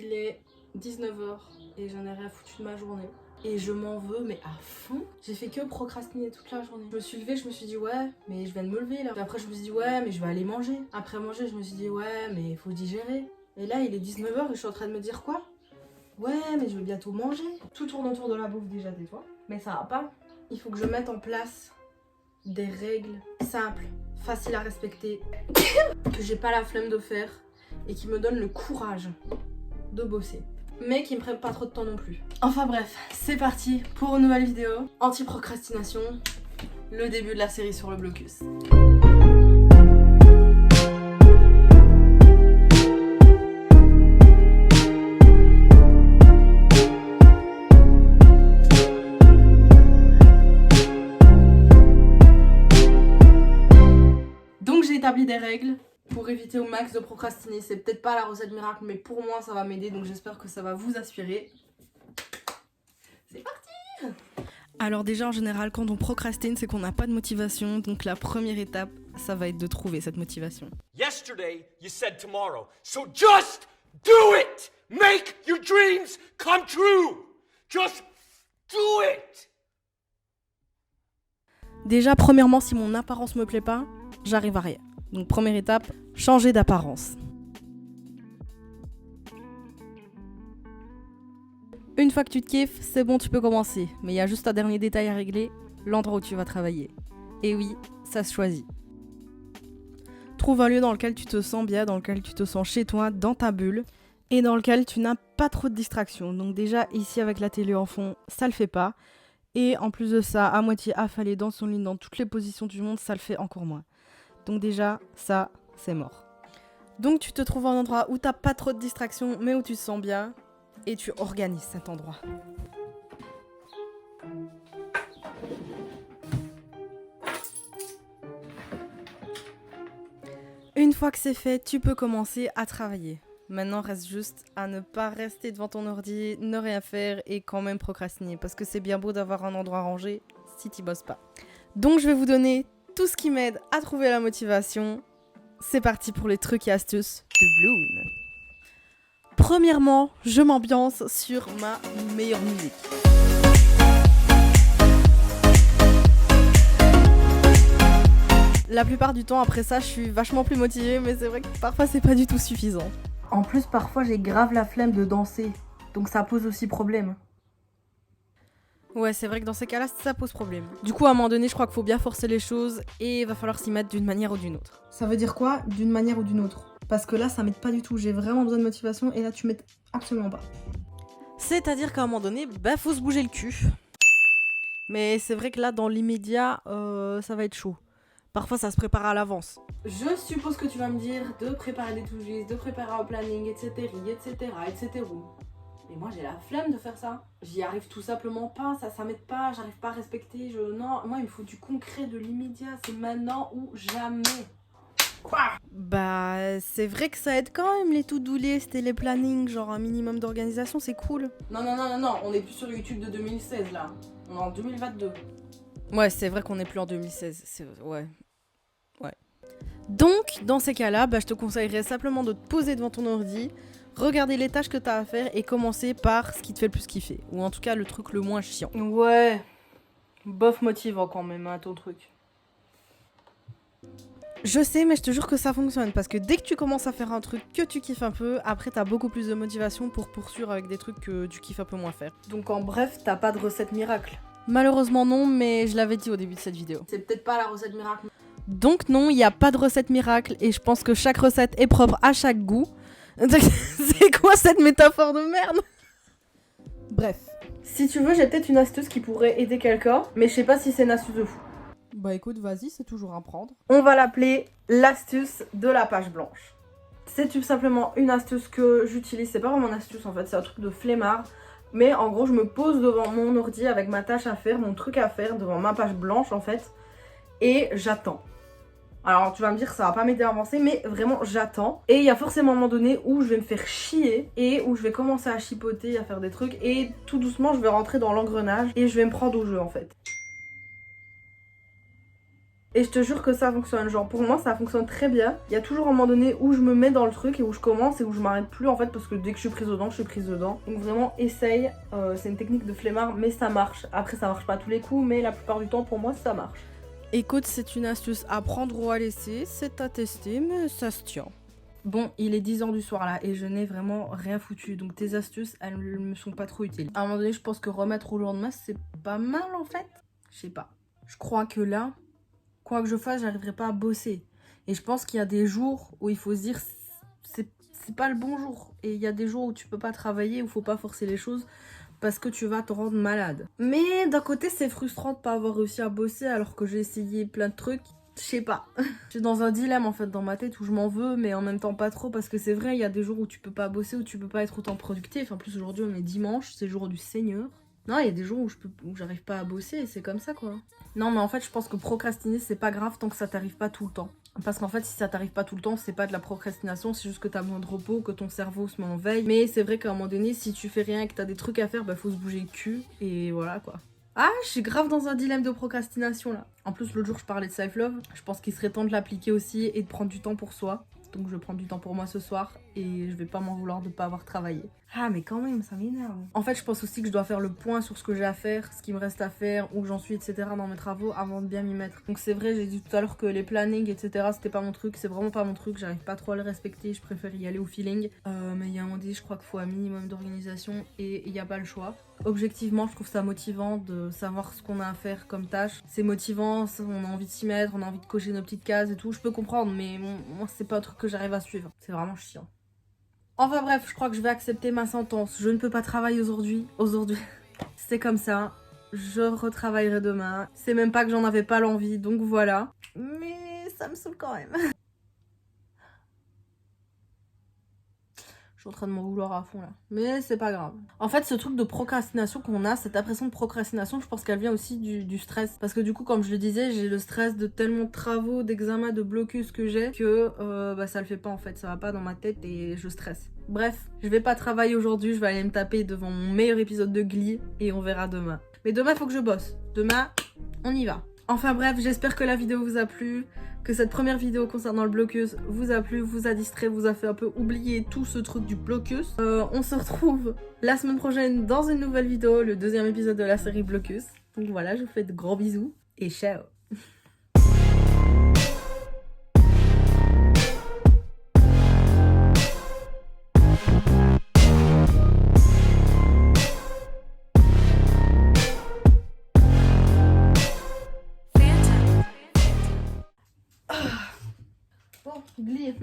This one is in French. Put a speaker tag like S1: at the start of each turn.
S1: Il est 19h et j'en ai rien foutu de ma journée. Et je m'en veux, mais à fond. J'ai fait que procrastiner toute la journée. Je me suis levée, je me suis dit ouais, mais je viens de me lever là. Puis après je me suis dit ouais, mais je vais aller manger. Après manger, je me suis dit ouais, mais il faut digérer. Et là il est 19h et je suis en train de me dire quoi? Ouais, mais je vais bientôt manger. Tout tourne autour de la bouffe déjà des fois. Mais ça va pas. Il faut que je mette en place des règles simples, faciles à respecter, que j'ai pas la flemme de faire et qui me donnent le courage de bosser. Mais qui me prennent pas trop de temps non plus. Enfin bref, c'est parti pour une nouvelle vidéo. Anti-procrastination, le début de la série sur le blocus. Donc j'ai établi des règles pour éviter au max de procrastiner. C'est peut-être pas la recette miracle, mais pour moi ça va m'aider, donc j'espère que ça va vous inspirer. C'est parti! Alors déjà en général quand on procrastine c'est qu'on n'a pas de motivation, donc la première étape ça va être de trouver cette motivation.
S2: Yesterday you said tomorrow, so just do it! Make your dreams come true! Just do it!
S1: Déjà premièrement si mon apparence me plaît pas, j'arrive à rien. Donc première étape, changer d'apparence. Une fois que tu te kiffes, c'est bon, tu peux commencer. Mais il y a juste un dernier détail à régler, l'endroit où tu vas travailler. Et oui, ça se choisit. Trouve un lieu dans lequel tu te sens bien, dans lequel tu te sens chez toi, dans ta bulle, et dans lequel tu n'as pas trop de distractions. Donc déjà, ici avec la télé en fond, ça le fait pas. Et en plus de ça, à moitié affalé dans son lit, dans toutes les positions du monde, ça le fait encore moins. Donc déjà, ça, c'est mort. Donc tu te trouves un endroit où t'as pas trop de distractions, mais où tu te sens bien, et tu organises cet endroit. Une fois que c'est fait, tu peux commencer à travailler. Maintenant, reste juste à ne pas rester devant ton ordi, ne rien faire et quand même procrastiner, parce que c'est bien beau d'avoir un endroit rangé si t'y bosses pas. Donc je vais vous donner tout ce qui m'aide à trouver la motivation. C'est parti pour les trucs et astuces de Bloom. Premièrement, je m'ambiance sur ma meilleure musique. La plupart du temps, après ça, je suis vachement plus motivée, mais c'est vrai que parfois, c'est pas du tout suffisant. En plus, parfois, j'ai grave la flemme de danser, donc ça pose aussi problème. Ouais, c'est vrai que dans ces cas-là, ça pose problème. Du coup, à un moment donné, je crois qu'il faut bien forcer les choses et il va falloir s'y mettre d'une manière ou d'une autre. Ça veut dire quoi, d'une manière ou d'une autre? Parce que là, ça m'aide pas du tout. J'ai vraiment besoin de motivation et là, tu m'aides absolument pas. C'est-à-dire qu'à un moment donné, faut se bouger le cul. Mais c'est vrai que là, dans l'immédiat, ça va être chaud. Parfois, ça se prépare à l'avance. Je suppose que tu vas me dire de préparer des to-dos, de préparer un planning, etc., etc. Mais moi j'ai la flemme de faire ça. J'y arrive tout simplement pas, ça m'aide pas, j'arrive pas à respecter. Non, moi il me faut du concret, de l'immédiat. C'est maintenant ou jamais. Quoi? Bah c'est vrai que ça aide quand même les to-do list et les plannings, genre un minimum d'organisation, c'est cool. Non, on est plus sur YouTube de 2016 là. On est en 2022. Ouais, c'est vrai qu'on n'est plus en 2016. Ouais. Donc, dans ces cas-là, je te conseillerais simplement de te poser devant ton ordi, regarder les tâches que tu as à faire et commencer par ce qui te fait le plus kiffer. Ou en tout cas, le truc le moins chiant. Ouais, bof motivant quand même, hein, ton truc. Je sais, mais je te jure que ça fonctionne. Parce que dès que tu commences à faire un truc que tu kiffes un peu, après t'as beaucoup plus de motivation pour poursuivre avec des trucs que tu kiffes un peu moins faire. Donc en bref, t'as pas de recette miracle. Malheureusement non, mais je l'avais dit au début de cette vidéo. C'est peut-être pas la recette miracle. Donc non, il n'y a pas de recette miracle et je pense que chaque recette est propre à chaque goût. C'est quoi cette métaphore de merde? Bref. Si tu veux, j'ai peut-être une astuce qui pourrait aider quelqu'un, mais je sais pas si c'est une astuce de fou. Bah écoute, vas-y, c'est toujours à prendre. On va l'appeler l'astuce de la page blanche. C'est tout simplement une astuce que j'utilise, c'est pas vraiment une astuce en fait, c'est un truc de flemmard. Mais en gros, je me pose devant mon ordi avec ma tâche à faire, mon truc à faire, devant ma page blanche en fait, et j'attends. Alors tu vas me dire ça va pas m'aider à avancer, mais vraiment j'attends. Et il y a forcément un moment donné où je vais me faire chier et où je vais commencer à chipoter, à faire des trucs. Et tout doucement je vais rentrer dans l'engrenage et je vais me prendre au jeu en fait. Et je te jure que ça fonctionne, genre pour moi ça fonctionne très bien. Il y a toujours un moment donné où je me mets dans le truc et où je commence et où je m'arrête plus en fait parce que dès que je suis prise dedans, je suis prise dedans. Donc vraiment essaye, c'est une technique de flemmard mais ça marche. Après ça marche pas à tous les coups mais la plupart du temps pour moi ça marche. Écoute, c'est une astuce à prendre ou à laisser, c'est à tester mais ça se tient. Bon, il est 10h du soir là et je n'ai vraiment rien foutu donc tes astuces elles me sont pas trop utiles. À un moment donné je pense que remettre au lendemain c'est pas mal en fait. Je sais pas. Je crois que là... quoi que je fasse, j'arriverai pas à bosser. Et je pense qu'il y a des jours où il faut se dire c'est pas le bon jour. Et il y a des jours où tu peux pas travailler, où il faut pas forcer les choses parce que tu vas te rendre malade. Mais d'un côté, c'est frustrant de pas avoir réussi à bosser alors que j'ai essayé plein de trucs. Je sais pas. Je suis dans un dilemme en fait dans ma tête où je m'en veux, mais en même temps pas trop parce que c'est vrai, il y a des jours où tu peux pas bosser, où tu peux pas être autant productif. En plus, aujourd'hui, on est dimanche, c'est le jour du Seigneur. Non, il y a des jours où j'arrive pas à bosser et c'est comme ça quoi. Non, mais en fait, je pense que procrastiner, c'est pas grave tant que ça t'arrive pas tout le temps. Parce qu'en fait, si ça t'arrive pas tout le temps, c'est pas de la procrastination, c'est juste que t'as besoin de repos, que ton cerveau se met en veille. Mais c'est vrai qu'à un moment donné, si tu fais rien et que t'as des trucs à faire, bah faut se bouger le cul et voilà quoi. Ah, je suis grave dans un dilemme de procrastination là. En plus, l'autre jour, je parlais de self-love. Je pense qu'il serait temps de l'appliquer aussi et de prendre du temps pour soi. Donc je vais prendre du temps pour moi ce soir et je vais pas m'en vouloir de pas avoir travaillé. Ah mais quand même ça m'énerve. En fait je pense aussi que je dois faire le point sur ce que j'ai à faire, ce qui me reste à faire, où j'en suis etc. dans mes travaux avant de bien m'y mettre. Donc c'est vrai, j'ai dit tout à l'heure que les plannings etc. c'était pas mon truc, c'est vraiment pas mon truc, j'arrive pas trop à le respecter, je préfère y aller au feeling. Mais il y a un moment donné je crois qu'il faut un minimum d'organisation et il n'y a pas le choix. Objectivement je trouve ça motivant de savoir ce qu'on a à faire comme tâche. C'est motivant, on a envie de s'y mettre, on a envie de cocher nos petites cases et tout, je peux comprendre mais moi c'est pas un truc que j'arrive à suivre, c'est vraiment chiant. Enfin bref, je crois que je vais accepter ma sentence. Je ne peux pas travailler aujourd'hui. C'est comme ça. Je retravaillerai demain. C'est même pas que j'en avais pas l'envie, donc voilà. Mais ça me saoule quand même. Je suis en train de m'en vouloir à fond là. Mais c'est pas grave. En fait, ce truc de procrastination qu'on a, cette impression de procrastination, je pense qu'elle vient aussi du stress. Parce que du coup, comme je le disais, j'ai le stress de tellement de travaux, d'examens, de blocus que j'ai que ça le fait pas en fait. Ça va pas dans ma tête et je stresse. Bref, je vais pas travailler aujourd'hui, je vais aller me taper devant mon meilleur épisode de Glee et on verra demain. Mais demain, faut que je bosse. Demain, on y va. Enfin bref, j'espère que la vidéo vous a plu, que cette première vidéo concernant le blocus vous a plu, vous a distrait, vous a fait un peu oublier tout ce truc du blocus. On se retrouve la semaine prochaine dans une nouvelle vidéo, le deuxième épisode de la série Blocus. Donc voilà, je vous fais de gros bisous et ciao. Bon, Glee.